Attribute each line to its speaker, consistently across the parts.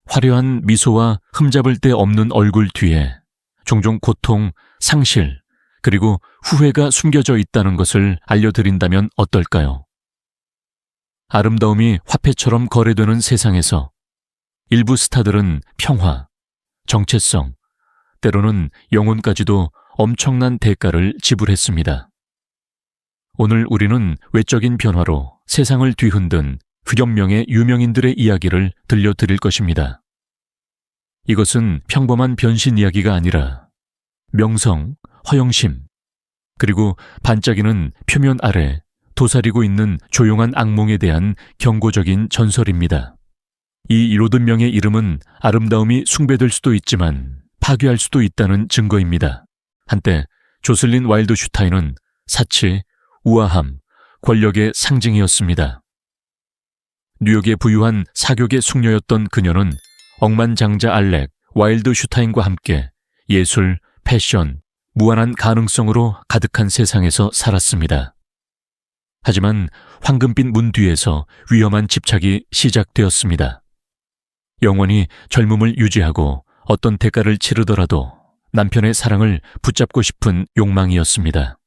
Speaker 1: 화려한 미소와 흠잡을 데 없는 얼굴 뒤에 종종 고통, 상실, 그리고 후회가 숨겨져 있다는 것을 알려드린다면 어떨까요? 아름다움이 화폐처럼 거래되는 세상에서 일부 스타들은 평화, 정체성, 때로는 영혼까지도 엄청난 대가를 지불했습니다. 오늘 우리는 외적인 변화로 세상을 뒤흔든 흑염룡의 유명인들의 이야기를 들려드릴 것입니다. 이것은 평범한 변신 이야기가 아니라 명성, 허영심, 그리고 반짝이는 표면 아래 도사리고 있는 조용한 악몽에 대한 경고적인 전설입니다. 이 로든명의 이름은 아름다움이 숭배될 수도 있지만 파괴할 수도 있다는 증거입니다. 한때 조슬린 와일드 슈타인은 사치, 우아함, 권력의 상징이었습니다. 뉴욕의 부유한 사교계 숙녀였던 그녀는 억만장자 알렉, 와일드 슈타인과 함께 예술, 패션, 무한한 가능성으로 가득한 세상에서 살았습니다. 하지만 황금빛 문 뒤에서 위험한 집착이 시작되었습니다. 영원히 젊음을 유지하고 어떤 대가를 치르더라도 남편의 사랑을 붙잡고 싶은 욕망이었습니다.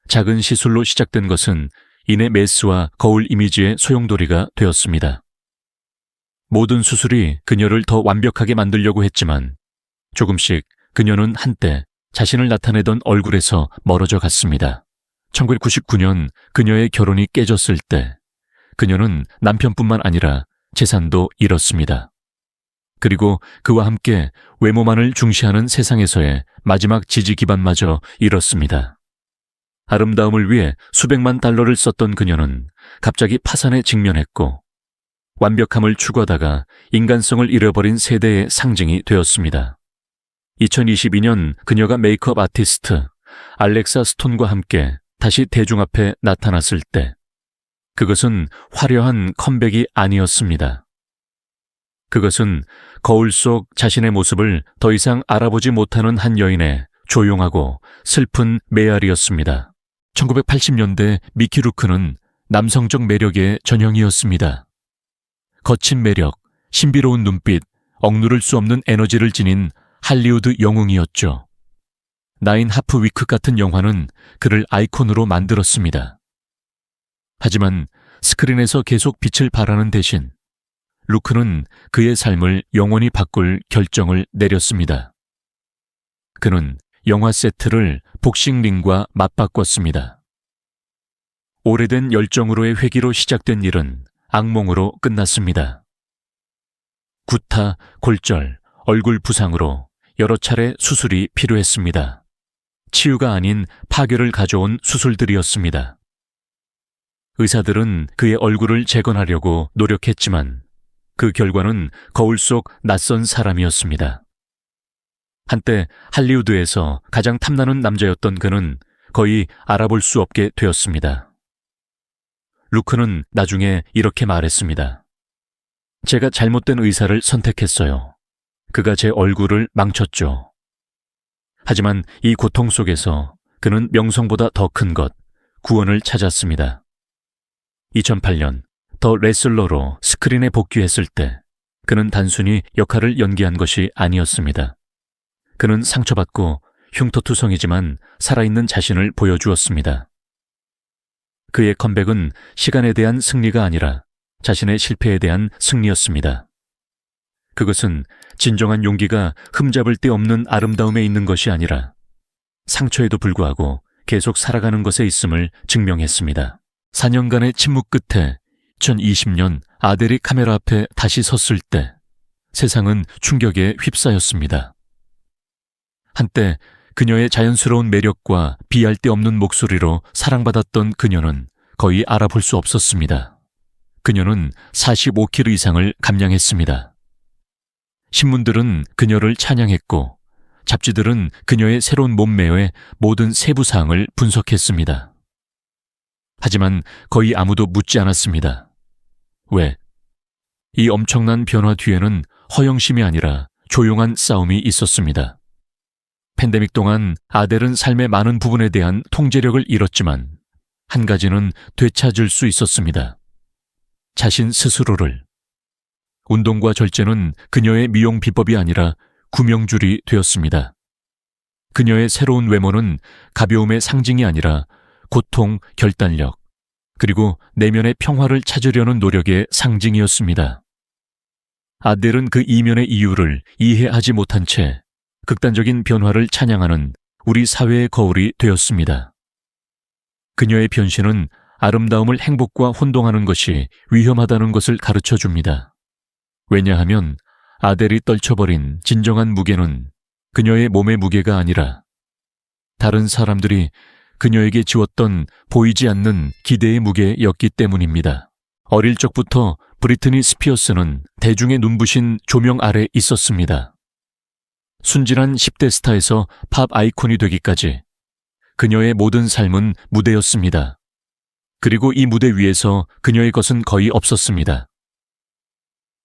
Speaker 1: 작은 시술로 시작된 것은 이내 메스와 거울 이미지의 소용돌이가 되었습니다. 모든 수술이 그녀를 더 완벽하게 만들려고 했지만 조금씩 그녀는 한때 자신을 나타내던 얼굴에서 멀어져 갔습니다. 1999년 그녀의 결혼이 깨졌을 때 그녀는 남편뿐만 아니라 재산도 잃었습니다. 그리고 그와 함께 외모만을 중시하는 세상에서의 마지막 지지 기반마저 잃었습니다. 아름다움을 위해 수백만 달러를 썼던 그녀는 갑자기 파산에 직면했고 완벽함을 추구하다가 인간성을 잃어버린 세대의 상징이 되었습니다. 2022년 그녀가 메이크업 아티스트 알렉사 스톤과 함께 다시 대중 앞에 나타났을 때 그것은 화려한 컴백이 아니었습니다. 그것은 거울 속 자신의 모습을 더 이상 알아보지 못하는 한 여인의 조용하고 슬픈 메아리였습니다. 1980년대 미키 루크는 남성적 매력의 전형이었습니다. 거친 매력, 신비로운 눈빛, 억누를 수 없는 에너지를 지닌 할리우드 영웅이었죠. 나인 하프 위크 같은 영화는 그를 아이콘으로 만들었습니다. 하지만 스크린에서 계속 빛을 발하는 대신 루크는 그의 삶을 영원히 바꿀 결정을 내렸습니다. 그는 영화 세트를 복싱링과 맞바꿨습니다. 오래된 열정으로의 회귀로 시작된 일은 악몽으로 끝났습니다. 구타, 골절, 얼굴 부상으로 여러 차례 수술이 필요했습니다. 치유가 아닌 파괴를 가져온 수술들이었습니다. 의사들은 그의 얼굴을 재건하려고 노력했지만 그 결과는 거울 속 낯선 사람이었습니다. 한때 할리우드에서 가장 탐나는 남자였던 그는 거의 알아볼 수 없게 되었습니다. 루크는 나중에 이렇게 말했습니다. 제가 잘못된 의사를 선택했어요. 그가 제 얼굴을 망쳤죠. 하지만 이 고통 속에서 그는 명성보다 더 큰 것, 구원을 찾았습니다. 2008년 더 레슬러로 스크린에 복귀했을 때 그는 단순히 역할을 연기한 것이 아니었습니다. 그는 상처받고 흉터투성이지만 살아있는 자신을 보여주었습니다. 그의 컴백은 시간에 대한 승리가 아니라 자신의 실패에 대한 승리였습니다. 그것은 진정한 용기가 흠잡을 데 없는 아름다움에 있는 것이 아니라 상처에도 불구하고 계속 살아가는 것에 있음을 증명했습니다. 4년간의 침묵 끝에 2020년 아델이 카메라 앞에 다시 섰을 때 세상은 충격에 휩싸였습니다. 한때 그녀의 자연스러운 매력과 비할 데 없는 목소리로 사랑받았던 그녀는 거의 알아볼 수 없었습니다. 그녀는 45kg 이상을 감량했습니다. 신문들은 그녀를 찬양했고 잡지들은 그녀의 새로운 몸매의 모든 세부 사항을 분석했습니다. 하지만 거의 아무도 묻지 않았습니다. 왜? 이 엄청난 변화 뒤에는 허영심이 아니라 조용한 싸움이 있었습니다. 팬데믹 동안 아델은 삶의 많은 부분에 대한 통제력을 잃었지만 한 가지는 되찾을 수 있었습니다. 자신 스스로를. 운동과 절제는 그녀의 미용 비법이 아니라 구명줄이 되었습니다. 그녀의 새로운 외모는 가벼움의 상징이 아니라 고통, 결단력, 그리고 내면의 평화를 찾으려는 노력의 상징이었습니다. 아델은 그 이면의 이유를 이해하지 못한 채 극단적인 변화를 찬양하는 우리 사회의 거울이 되었습니다. 그녀의 변신은 아름다움을 행복과 혼동하는 것이 위험하다는 것을 가르쳐 줍니다. 왜냐하면 아델이 떨쳐버린 진정한 무게는 그녀의 몸의 무게가 아니라 다른 사람들이 그녀에게 지웠던 보이지 않는 기대의 무게였기 때문입니다. 어릴 적부터 브리트니 스피어스는 대중의 눈부신 조명 아래 있었습니다. 순진한 10대 스타에서 팝 아이콘이 되기까지 그녀의 모든 삶은 무대였습니다. 그리고 이 무대 위에서 그녀의 것은 거의 없었습니다.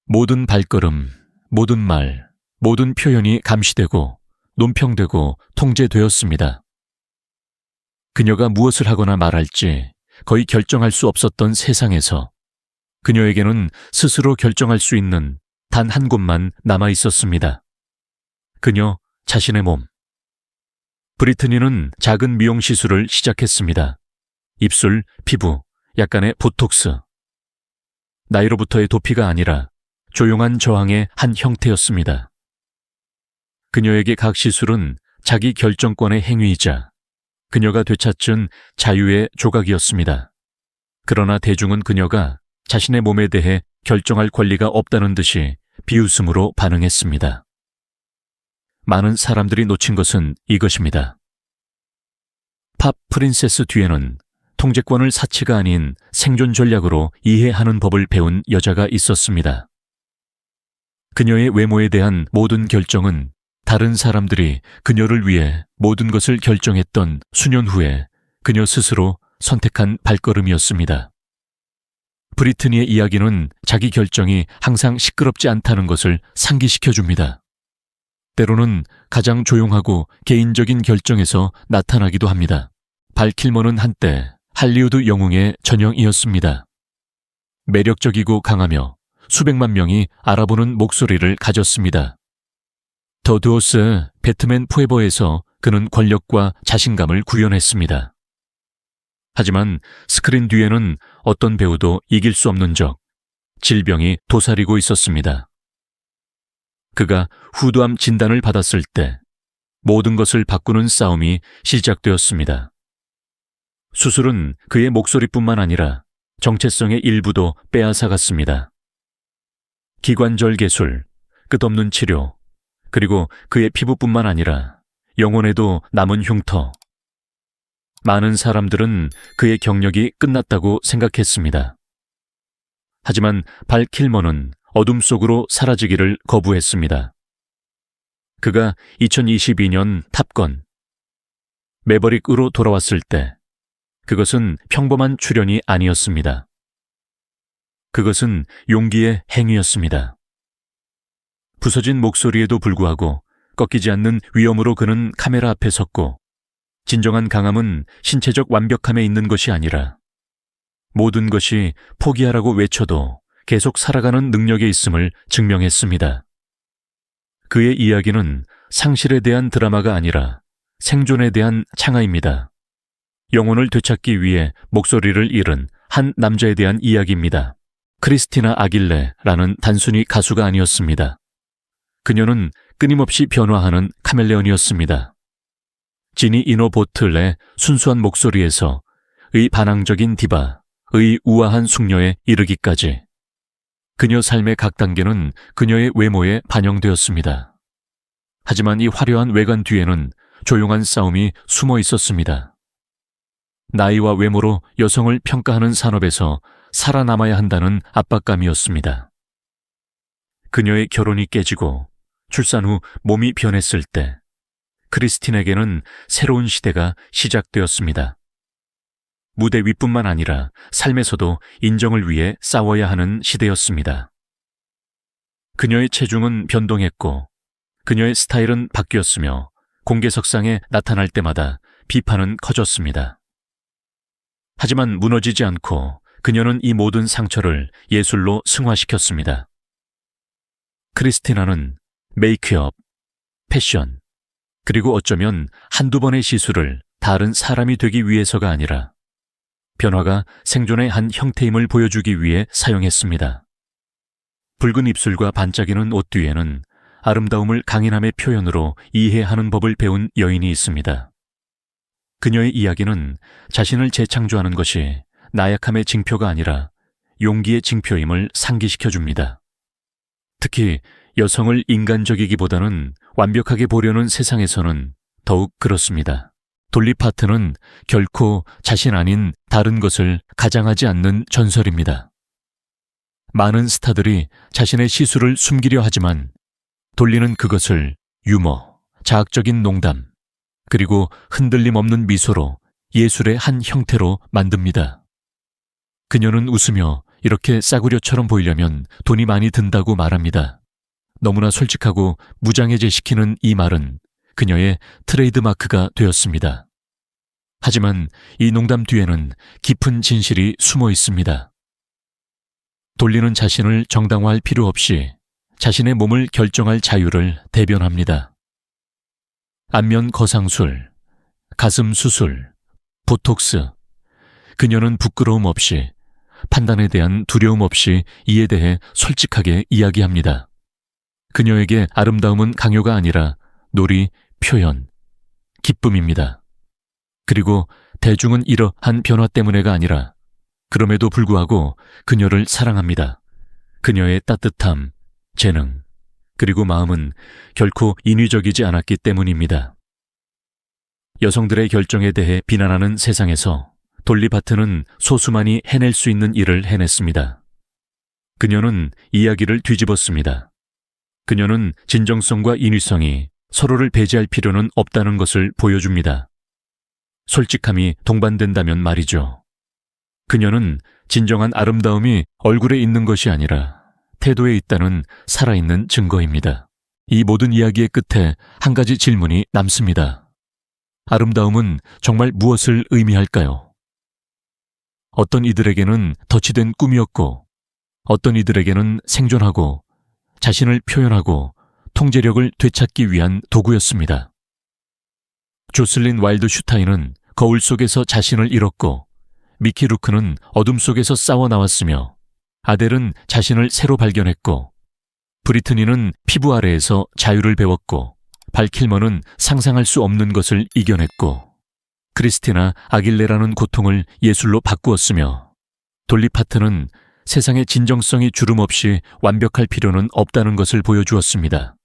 Speaker 1: 모든 발걸음, 모든 말, 모든 표현이 감시되고 논평되고 통제되었습니다. 그녀가 무엇을 하거나 말할지 거의 결정할 수 없었던 세상에서 그녀에게는 스스로 결정할 수 있는 단 한 곳만 남아 있었습니다. 그녀 자신의 몸. 브리트니는 작은 미용 시술을 시작했습니다. 입술, 피부, 약간의 보톡스. 나이로부터의 도피가 아니라 조용한 저항의 한 형태였습니다. 그녀에게 각 시술은 자기 결정권의 행위이자 그녀가 되찾은 자유의 조각이었습니다. 그러나 대중은 그녀가 자신의 몸에 대해 결정할 권리가 없다는 듯이 비웃음으로 반응했습니다. 많은 사람들이 놓친 것은 이것입니다. 팝 프린세스 뒤에는 통제권을 사치가 아닌 생존 전략으로 이해하는 법을 배운 여자가 있었습니다. 그녀의 외모에 대한 모든 결정은 다른 사람들이 그녀를 위해 모든 것을 결정했던 수년 후에 그녀 스스로 선택한 발걸음이었습니다. 브리트니의 이야기는 자기 결정이 항상 시끄럽지 않다는 것을 상기시켜줍니다. 때로는 가장 조용하고 개인적인 결정에서 나타나기도 합니다. 발 킬머는 한때 할리우드 영웅의 전형이었습니다. 매력적이고 강하며 수백만 명이 알아보는 목소리를 가졌습니다. 더 두어스 배트맨 포에버에서 그는 권력과 자신감을 구현했습니다. 하지만 스크린 뒤에는 어떤 배우도 이길 수 없는 질병이 도사리고 있었습니다. 그가 후두암 진단을 받았을 때 모든 것을 바꾸는 싸움이 시작되었습니다. 수술은 그의 목소리뿐만 아니라 정체성의 일부도 빼앗아갔습니다. 기관절 개술, 끝없는 치료, 그리고 그의 피부뿐만 아니라 영혼에도 남은 흉터. 많은 사람들은 그의 경력이 끝났다고 생각했습니다. 하지만 발 킬머는 어둠 속으로 사라지기를 거부했습니다. 그가 2022년 탑건, 매버릭으로 돌아왔을 때 그것은 평범한 출연이 아니었습니다. 그것은 용기의 행위였습니다. 부서진 목소리에도 불구하고 꺾이지 않는 위엄으로 그는 카메라 앞에 섰고 진정한 강함은 신체적 완벽함에 있는 것이 아니라 모든 것이 포기하라고 외쳐도 계속 살아가는 능력에 있음을 증명했습니다. 그의 이야기는 상실에 대한 드라마가 아니라 생존에 대한 창화입니다. 영혼을 되찾기 위해 목소리를 잃은 한 남자에 대한 이야기입니다. 크리스티나 아길레라는 단순히 가수가 아니었습니다. 그녀는 끊임없이 변화하는 카멜레온이었습니다. 지니 이노보틀의 순수한 목소리에서 의 반항적인 디바, 의 우아한 숙녀에 이르기까지 그녀 삶의 각 단계는 그녀의 외모에 반영되었습니다. 하지만 이 화려한 외관 뒤에는 조용한 싸움이 숨어 있었습니다. 나이와 외모로 여성을 평가하는 산업에서 살아남아야 한다는 압박감이었습니다. 그녀의 결혼이 깨지고 출산 후 몸이 변했을 때 크리스틴에게는 새로운 시대가 시작되었습니다. 무대 위뿐만 아니라 삶에서도 인정을 위해 싸워야 하는 시대였습니다. 그녀의 체중은 변동했고 그녀의 스타일은 바뀌었으며 공개석상에 나타날 때마다 비판은 커졌습니다. 하지만 무너지지 않고 그녀는 이 모든 상처를 예술로 승화시켰습니다. 크리스티나는 메이크업, 패션, 그리고 어쩌면 한두 번의 시술을 다른 사람이 되기 위해서가 아니라 변화가 생존의 한 형태임을 보여주기 위해 사용했습니다. 붉은 입술과 반짝이는 옷 뒤에는 아름다움을 강인함의 표현으로 이해하는 법을 배운 여인이 있습니다. 그녀의 이야기는 자신을 재창조하는 것이 나약함의 징표가 아니라 용기의 징표임을 상기시켜줍니다. 특히 여성을 인간적이기보다는 완벽하게 보려는 세상에서는 더욱 그렇습니다. 돌리 파튼은 결코 자신 아닌 다른 것을 가장하지 않는 전설입니다. 많은 스타들이 자신의 시술을 숨기려 하지만 돌리는 그것을 유머, 자학적인 농담, 그리고 흔들림 없는 미소로 예술의 한 형태로 만듭니다. 그녀는 웃으며 이렇게 싸구려처럼 보이려면 돈이 많이 든다고 말합니다. 너무나 솔직하고 무장해제시키는 이 말은 그녀의 트레이드마크가 되었습니다. 하지만 이 농담 뒤에는 깊은 진실이 숨어 있습니다. 돌리는 자신을 정당화할 필요 없이 자신의 몸을 결정할 자유를 대변합니다. 안면 거상술, 가슴 수술, 보톡스. 그녀는 부끄러움 없이, 판단에 대한 두려움 없이 이에 대해 솔직하게 이야기합니다. 그녀에게 아름다움은 강요가 아니라 놀이, 표현, 기쁨입니다. 그리고 대중은 이러한 변화 때문에가 아니라 그럼에도 불구하고 그녀를 사랑합니다. 그녀의 따뜻함, 재능, 그리고 마음은 결코 인위적이지 않았기 때문입니다. 여성들의 결정에 대해 비난하는 세상에서 돌리 파튼은 소수만이 해낼 수 있는 일을 해냈습니다. 그녀는 이야기를 뒤집었습니다. 그녀는 진정성과 인위성이 서로를 배제할 필요는 없다는 것을 보여줍니다. 솔직함이 동반된다면 말이죠. 그녀는 진정한 아름다움이 얼굴에 있는 것이 아니라 태도에 있다는 살아있는 증거입니다. 이 모든 이야기의 끝에 한 가지 질문이 남습니다. 아름다움은 정말 무엇을 의미할까요? 어떤 이들에게는 덫이된 꿈이었고, 어떤 이들에게는 생존하고 자신을 표현하고 통제력을 되찾기 위한 도구였습니다. 조슬린 와일드 슈타인은 거울 속에서 자신을 잃었고, 미키 루크는 어둠 속에서 싸워 나왔으며, 아델은 자신을 새로 발견했고, 브리트니는 피부 아래에서 자유를 배웠고, 발킬머는 상상할 수 없는 것을 이겨냈고, 크리스티나 아길레라는 고통을 예술로 바꾸었으며, 돌리 파튼은 세상의 진정성이 주름 없이 완벽할 필요는 없다는 것을 보여주었습니다.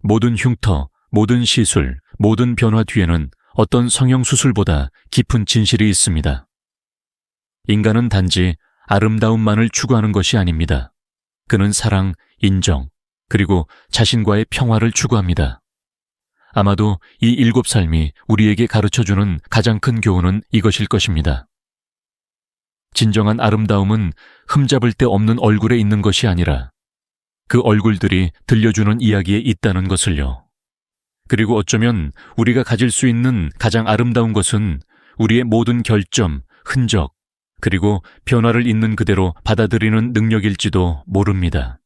Speaker 1: 모든 흉터, 모든 시술, 모든 변화 뒤에는 어떤 성형수술보다 깊은 진실이 있습니다. 인간은 단지 아름다움만을 추구하는 것이 아닙니다. 그는 사랑, 인정, 그리고 자신과의 평화를 추구합니다. 아마도 이 7삶이 우리에게 가르쳐주는 가장 큰 교훈은 이것일 것입니다. 진정한 아름다움은 흠잡을 데 없는 얼굴에 있는 것이 아니라 그 얼굴들이 들려주는 이야기에 있다는 것을요. 그리고 어쩌면 우리가 가질 수 있는 가장 아름다운 것은 우리의 모든 결점, 흔적, 그리고 변화를 있는 그대로 받아들이는 능력일지도 모릅니다.